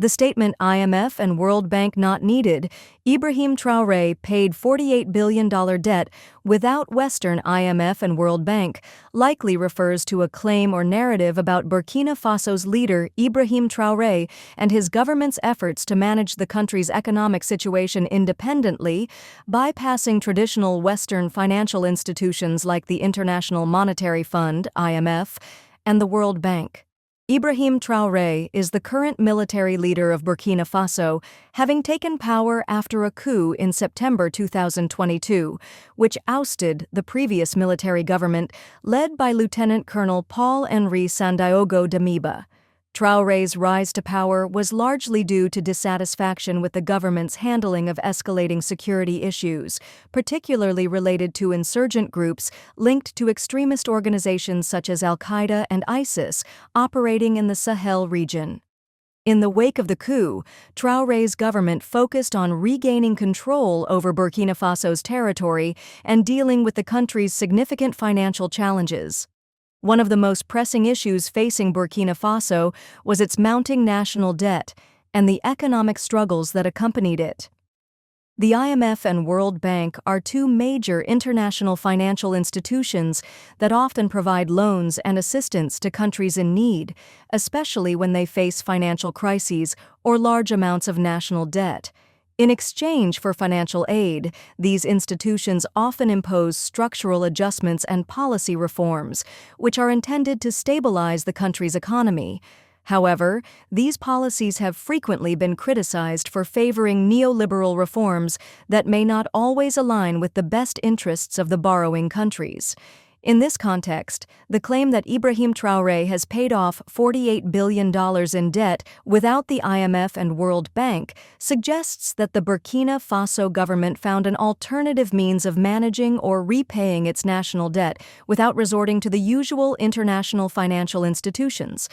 The statement IMF and World Bank not needed, Ibrahim Traoré paid $48 billion debt without Western IMF and World Bank, likely refers to a claim or narrative about Burkina Faso's leader Ibrahim Traoré and his government's efforts to manage the country's economic situation independently, bypassing traditional Western financial institutions like the International Monetary Fund (IMF) and the World Bank. Ibrahim Traoré is the current military leader of Burkina Faso, having taken power after a coup in September 2022, which ousted the previous military government led by Lieutenant Colonel Paul-Henri Sandaogo Damiba. Traoré's rise to power was largely due to dissatisfaction with the government's handling of escalating security issues, particularly related to insurgent groups linked to extremist organizations such as Al-Qaeda and ISIS operating in the Sahel region. In the wake of the coup, Traoré's government focused on regaining control over Burkina Faso's territory and dealing with the country's significant financial challenges. One of the most pressing issues facing Burkina Faso was its mounting national debt and the economic struggles that accompanied it. The IMF and World Bank are two major international financial institutions that often provide loans and assistance to countries in need, especially when they face financial crises or large amounts of national debt. In exchange for financial aid, these institutions often impose structural adjustments and policy reforms, which are intended to stabilize the country's economy. However, these policies have frequently been criticized for favoring neoliberal reforms that may not always align with the best interests of the borrowing countries. In this context, the claim that Ibrahim Traoré has paid off $48 billion in debt without the IMF and World Bank suggests that the Burkina Faso government found an alternative means of managing or repaying its national debt without resorting to the usual international financial institutions.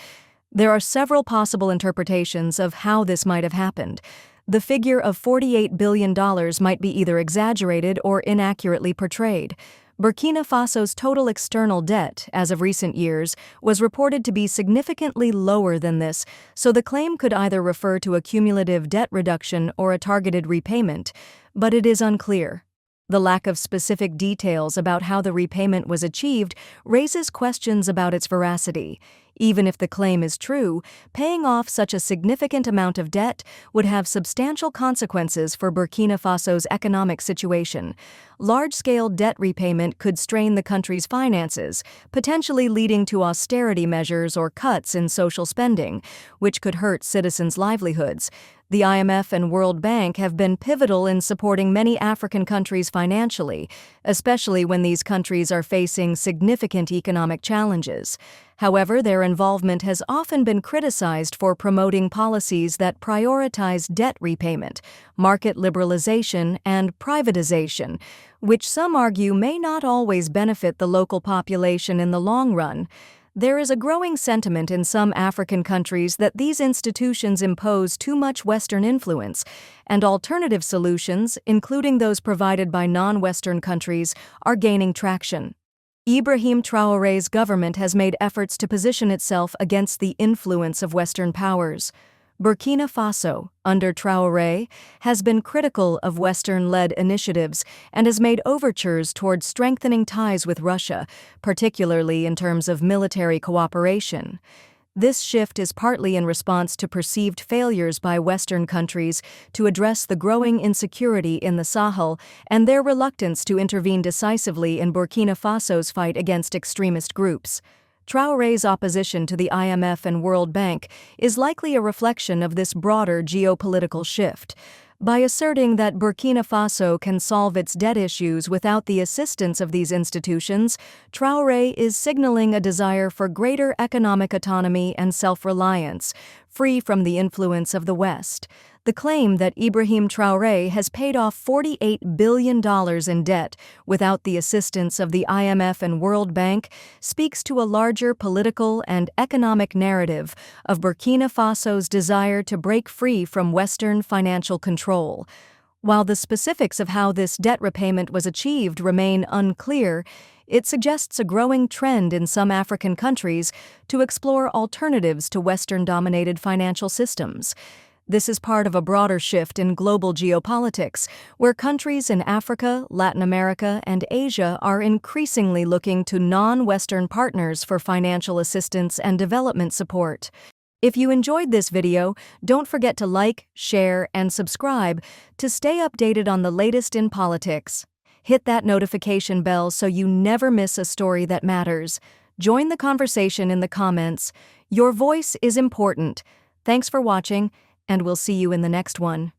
There are several possible interpretations of how this might have happened. The figure of $48 billion might be either exaggerated or inaccurately portrayed. Burkina Faso's total external debt, as of recent years, was reported to be significantly lower than this, so the claim could either refer to a cumulative debt reduction or a targeted repayment, but it is unclear. The lack of specific details about how the repayment was achieved raises questions about its veracity. Even if the claim is true, paying off such a significant amount of debt would have substantial consequences for Burkina Faso's economic situation. Large-scale debt repayment could strain the country's finances, potentially leading to austerity measures or cuts in social spending, which could hurt citizens' livelihoods. The IMF and World Bank have been pivotal in supporting many African countries financially, especially when these countries are facing significant economic challenges. However, their involvement has often been criticized for promoting policies that prioritize debt repayment, market liberalization, and privatization, which some argue may not always benefit the local population in the long run. There is a growing sentiment in some African countries that these institutions impose too much Western influence, and alternative solutions, including those provided by non-Western countries, are gaining traction. Ibrahim Traoré's government has made efforts to position itself against the influence of Western powers. Burkina Faso, under Traoré, has been critical of Western-led initiatives and has made overtures toward strengthening ties with Russia, particularly in terms of military cooperation. This shift is partly in response to perceived failures by Western countries to address the growing insecurity in the Sahel and their reluctance to intervene decisively in Burkina Faso's fight against extremist groups. Traoré's opposition to the IMF and World Bank is likely a reflection of this broader geopolitical shift. By asserting that Burkina Faso can solve its debt issues without the assistance of these institutions, Traoré is signaling a desire for greater economic autonomy and self-reliance, free from the influence of the West. The claim that Ibrahim Traoré has paid off $48 billion in debt without the assistance of the IMF and World Bank speaks to a larger political and economic narrative of Burkina Faso's desire to break free from Western financial control. While the specifics of how this debt repayment was achieved remain unclear, it suggests a growing trend in some African countries to explore alternatives to Western-dominated financial systems. This is part of a broader shift in global geopolitics, where countries in Africa, Latin America, and Asia are increasingly looking to non-Western partners for financial assistance and development support. If you enjoyed this video, don't forget to like, share, and subscribe to stay updated on the latest in politics. Hit that notification bell so you never miss a story that matters. Join the conversation in the comments. Your voice is important. Thanks for watching, and we'll see you in the next one.